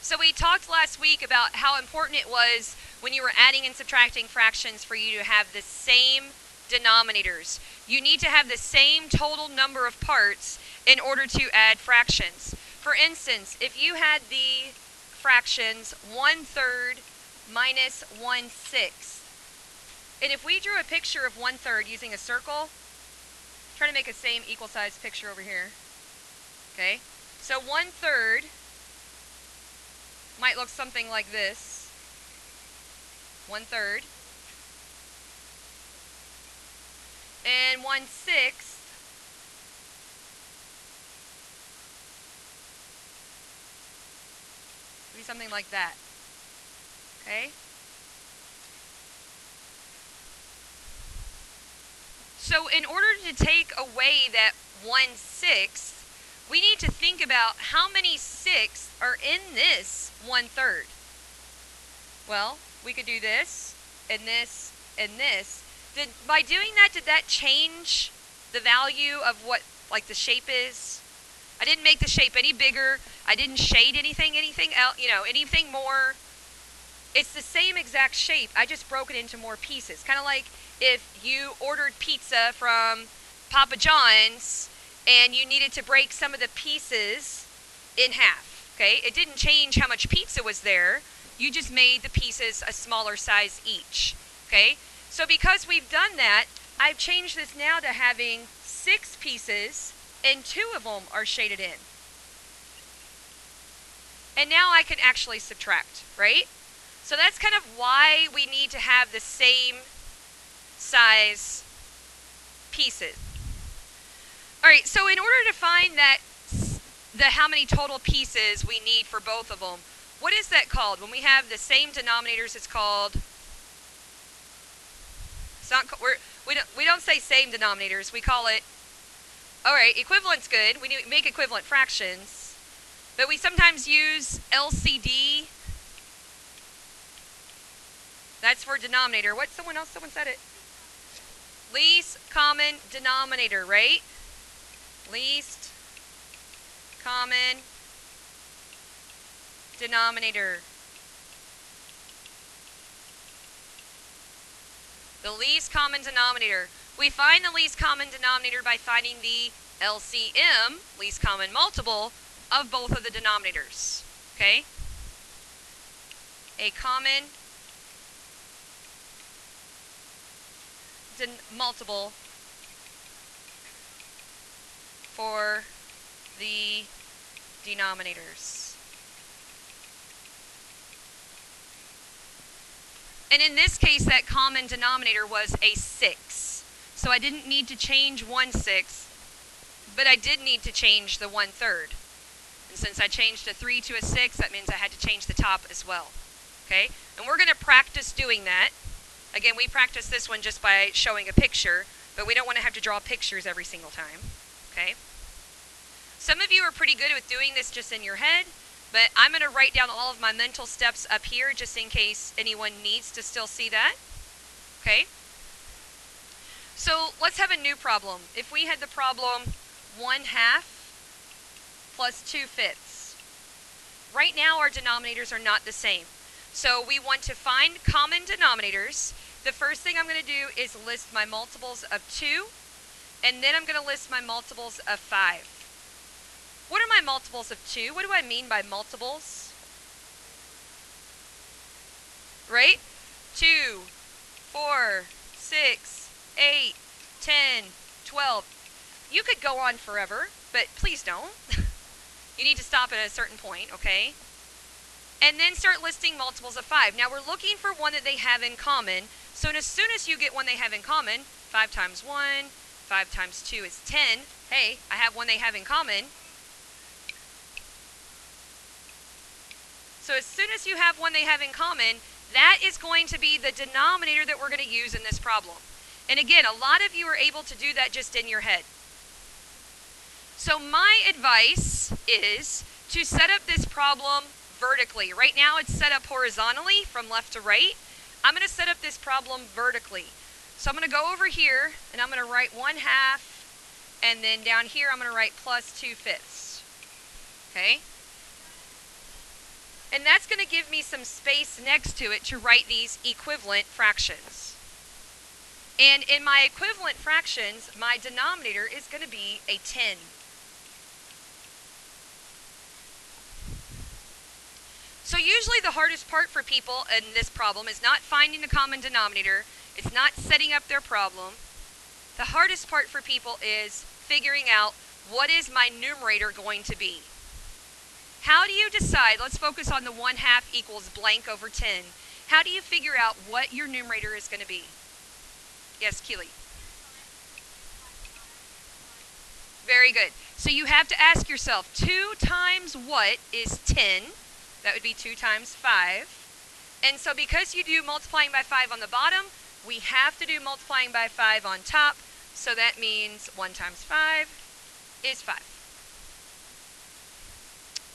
So we talked last week about how important it was when you were adding and subtracting fractions for you to have the same denominators. You need to have the same total number of parts in order to add fractions. For instance, if you had the fractions 1/3 minus 1/6, and if we drew a picture of 1/3 using a circle, try to make a same equal size picture over here. Okay, so 1/3 might look something like this. 1/3. And 1/6 would be something like that. Okay? So in order to take away that 1/6, we need to think about how many 6 are in this 1/3. Well, we could do this, and this, and this. By doing that, did that change the value of what, like, the shape is? I didn't make the shape any bigger. I didn't shade anything else, anything more. It's the same exact shape. I just broke it into more pieces. Kind of like if you ordered pizza from Papa John's and you needed to break some of the pieces in half. Okay? It didn't change how much pizza was there. You just made the pieces a smaller size each. Okay? So because we've done that, I've changed this now to having 6 pieces and 2 of them are shaded in. And now I can actually subtract, right? So that's kind of why we need to have the same size pieces. All right, so in order to find that how many total pieces we need for both of them, what is that called? When we have the same denominators, it's called... It's not, we don't say same denominators. We call it... All right, equivalent's good. We make equivalent fractions. But we sometimes use LCD. That's for denominator. What? Someone said it. Least common denominator, right? Least common denominator. The least common denominator. We find the least common denominator by finding the LCM, least common multiple, of both of the denominators. Okay? A common multiple for the denominators. And in this case, that common denominator was a 6. So I didn't need to change 1/6, but I did need to change the 1/3. And since I changed a 3 to a 6, that means I had to change the top as well. Okay? And we're going to practice doing that. Again, we practice this one just by showing a picture, but we don't want to have to draw pictures every single time. Okay? Some of you are pretty good with doing this just in your head, but I'm going to write down all of my mental steps up here just in case anyone needs to still see that. Okay? So let's have a new problem. If we had the problem 1/2 plus 2/5. Right now our denominators are not the same. So we want to find common denominators. The first thing I'm going to do is list my multiples of 2, and then I'm going to list my multiples of 5. What are my multiples of 2? What do I mean by multiples? Right? 2, 4, 6, 8, 10, 12. You could go on forever, but please don't. You need to stop at a certain point, okay? And then start listing multiples of 5. Now we're looking for one that they have in common. So as soon as you get one they have in common, 5 times 1, 5 times 2 is 10. Hey, I have one they have in common. So as soon as you have one they have in common, that is going to be the denominator that we're going to use in this problem. And again, a lot of you are able to do that just in your head. So my advice is to set up this problem vertically. Right now it's set up horizontally from left to right. I'm going to set up this problem vertically. So I'm going to go over here and I'm going to write 1/2, and then down here I'm going to write plus 2/5. Okay? And that's going to give me some space next to it to write these equivalent fractions. And in my equivalent fractions, my denominator is going to be a 10. So usually the hardest part for people in this problem is not finding the common denominator. It's not setting up their problem. The hardest part for people is figuring out what is my numerator going to be. How do you decide? Let's focus on the 1/2 equals blank over 10. How do you figure out what your numerator is going to be? Yes, Keely. Very good. So you have to ask yourself, 2 times what is 10? That would be 2 times 5. And so because you do multiplying by 5 on the bottom, we have to do multiplying by 5 on top. So that means 1 times 5 is 5.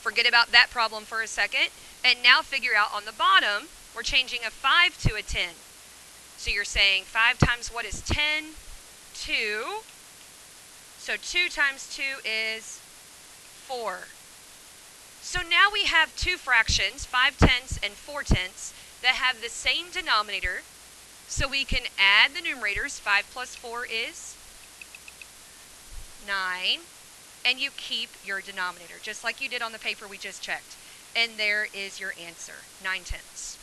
Forget about that problem for a second. And now figure out on the bottom, we're changing a 5 to a 10. So you're saying 5 times what is 10? 2. So 2 times 2 is 4. So now we have 2 fractions, 5/10 and 4/10, that have the same denominator. So we can add the numerators. 5 plus 4 is 9. And you keep your denominator, just like you did on the paper we just checked. And there is your answer, 9/10.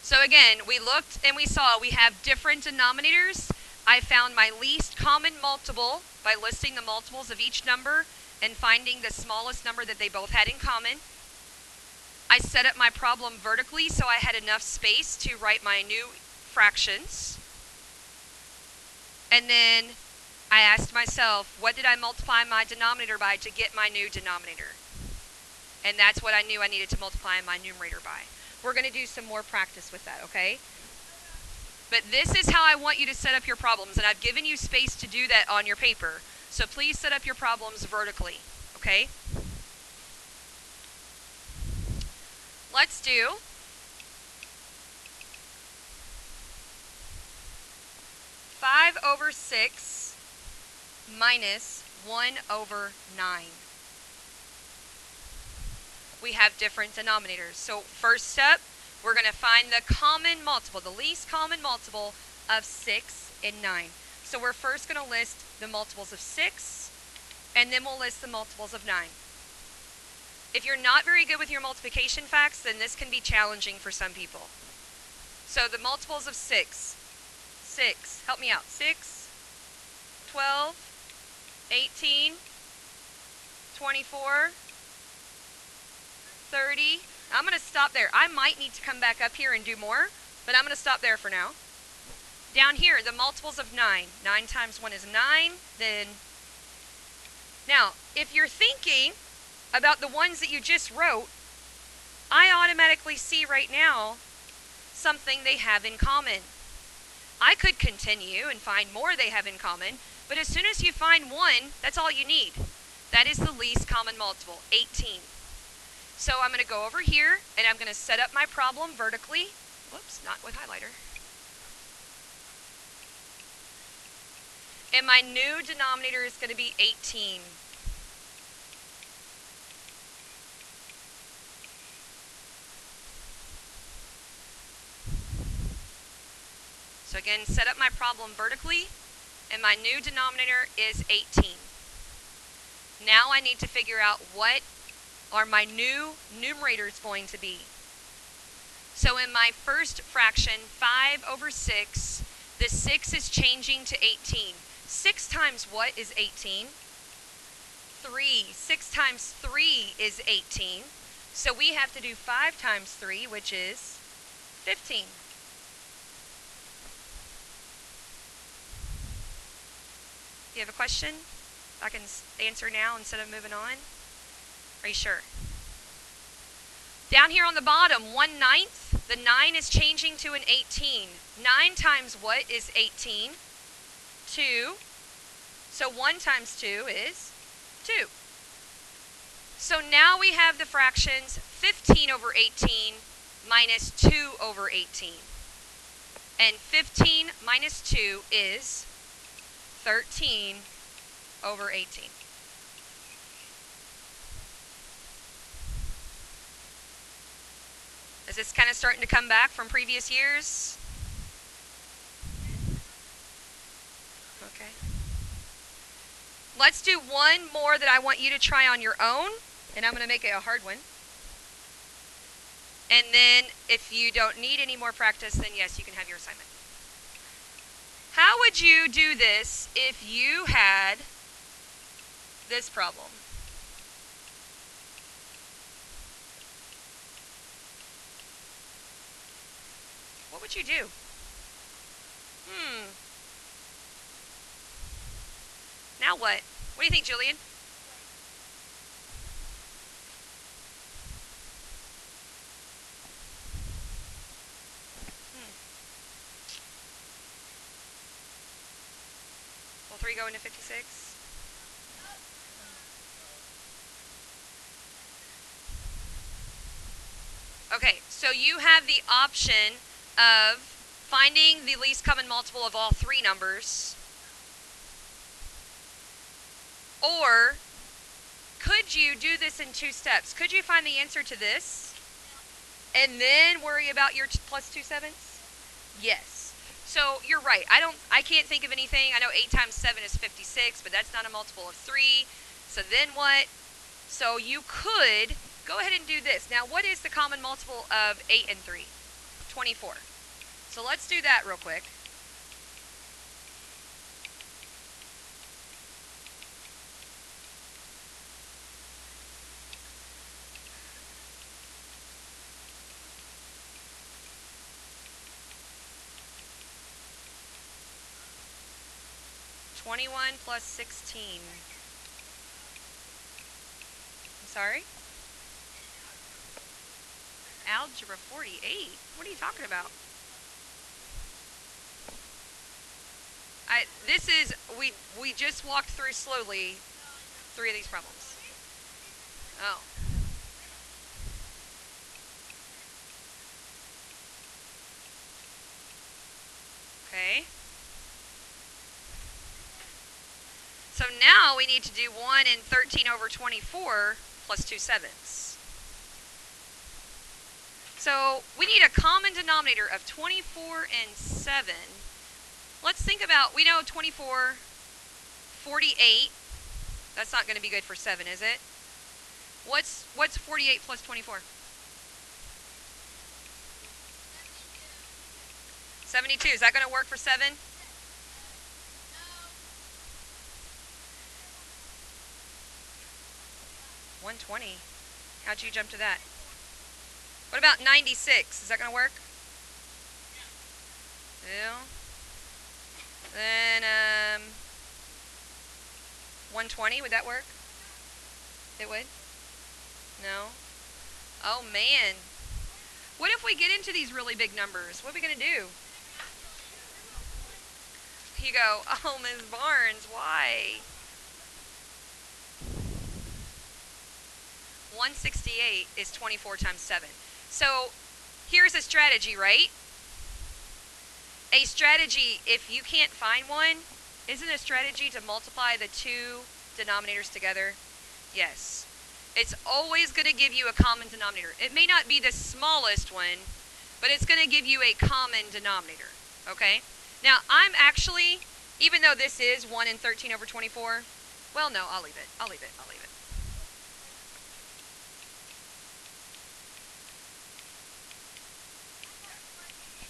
So again, we looked and we saw we have different denominators. I found my least common multiple by listing the multiples of each number and finding the smallest number that they both had in common. I set up my problem vertically so I had enough space to write my new fractions. And then I asked myself, what did I multiply my denominator by to get my new denominator? And that's what I knew I needed to multiply my numerator by. We're going to do some more practice with that, okay? But this is how I want you to set up your problems, and I've given you space to do that on your paper. So please set up your problems vertically, okay? Let's do (5 over 6 minus 1 over 9). We have different denominators. So first step, we're going to find the common multiple, the least common multiple of 6 and 9. So we're first going to list the multiples of 6, and then we'll list the multiples of 9. If you're not very good with your multiplication facts, then this can be challenging for some people. So the multiples of 6, help me out, 6, 12, 18, 24, 30. I'm going to stop there. I might need to come back up here and do more, but I'm going to stop there for now. Down here, the multiples of 9. 9 times 1 is 9. Then, now, if you're thinking about the ones that you just wrote, I automatically see right now something they have in common. I could continue and find more they have in common, but as soon as you find one, that's all you need. That is the least common multiple, 18. So I'm going to go over here, and I'm going to set up my problem vertically. Whoops, not with highlighter. And my new denominator is going to be 18. So again, set up my problem vertically, and my new denominator is 18. Now I need to figure out what are my new numerators going to be. So in my first fraction, 5 over 6, the 6 is changing to 18. 6 times what is 18? 3. 6 times 3 is 18. So we have to do 5 times 3, which is 15. Do you have a question? I can answer now instead of moving on. Are you sure? Down here on the bottom, 1/9, the 9 is changing to an 18. 9 times what is 18? 2. So 1 times 2 is 2. So now we have the fractions 15 over 18 minus 2 over 18. And 15 minus 2 is 13 over 18. Is this kind of starting to come back from previous years? Okay. Let's do one more that I want you to try on your own, and I'm going to make it a hard one. And then if you don't need any more practice, then yes, you can have your assignment. How would you do this if you had this problem? What would you do? Now what? What do you think, Julian? Will 3 go into 56? Okay, so you have the option of finding the least common multiple of all three numbers, or could you do this in 2 steps? Could you find the answer to this and then worry about your plus 2 sevenths? Yes. So you're right. I can't think of anything. I know 8 times 7 is 56, but that's not a multiple of 3. So then what? So you could go ahead and do this. Now, what is the common multiple of 8 and 3? 24. So let's do that real quick. (21 plus 16). I'm sorry? Algebra 48? What are you talking about? We just walked through slowly 3 of these problems. Oh. Okay. So now we need to do 1 and 13 over 24 plus 2 sevenths. So we need a common denominator of 24 and 7. Let's think about, we know 24, 48. That's not going to be good for 7, is it? What's 48 plus 24? 72. Is that going to work for 7? 120. How'd you jump to that? What about 96? Is that going to work? Yeah. Then 120, would that work? It would? No? Oh man. What if we get into these really big numbers? What are we going to do? You go, oh, Ms. Barnes, why? 168 is 24 times 7. So here's a strategy, right? A strategy, if you can't find one, isn't a strategy to multiply the 2 denominators together? Yes. It's always going to give you a common denominator. It may not be the smallest one, but it's going to give you a common denominator, okay? Now, I'm actually, even though this is 1 and 13 over 24, well, no, I'll leave it. I'll leave it.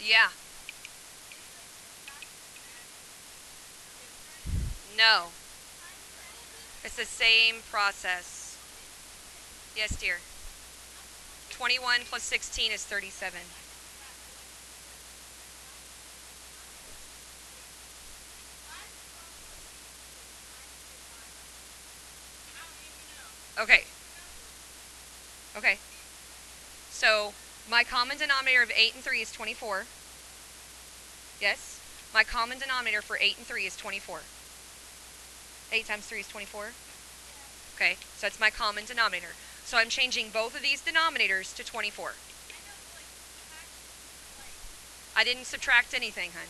Yeah. No. It's the same process. Yes, dear. 21 plus 16 is 37. Okay. Okay. So my common denominator of 8 and 3 is 24. Yes? My common denominator for 8 and 3 is 24. 8 times 3 is 24. Okay, so that's my common denominator. So I'm changing both of these denominators to 24. I didn't subtract anything, hon.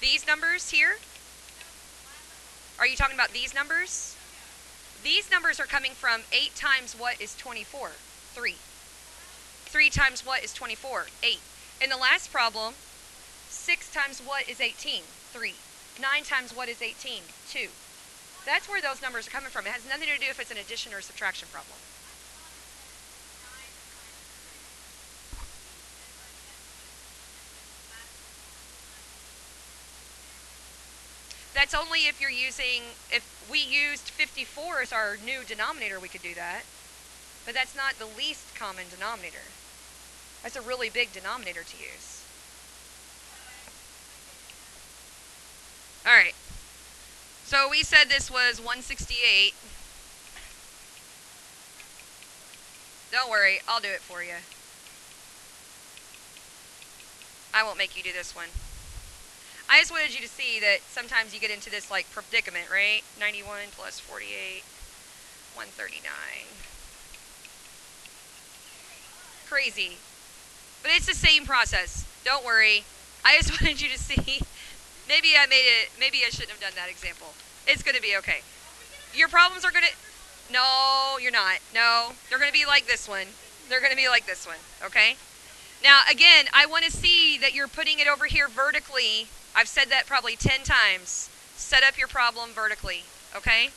These numbers here? Are you talking about these numbers? These numbers are coming from 8 times what is 24? 3. 3 times what is 24? 8. In the last problem, 6 times what is 18? 3. 9 times what is 18? 2. That's where those numbers are coming from. It has nothing to do if it's an addition or subtraction problem. That's only if you're using, if we used 54 as our new denominator, we could do that. But that's not the least common denominator. That's a really big denominator to use. Alright. So we said this was 168. Don't worry, I'll do it for you. I won't make you do this one. I just wanted you to see that sometimes you get into this like predicament, right? 91 plus 48, 139. Crazy. But it's the same process. Don't worry. I just wanted you to see. Maybe I shouldn't have done that example. It's going to be okay. Your problems are going to, no, you're not. No, they're going to be like this one. They're going to be like this one, okay? Now, again, I want to see that you're putting it over here vertically. I've said that probably 10 times. Set up your problem vertically, okay?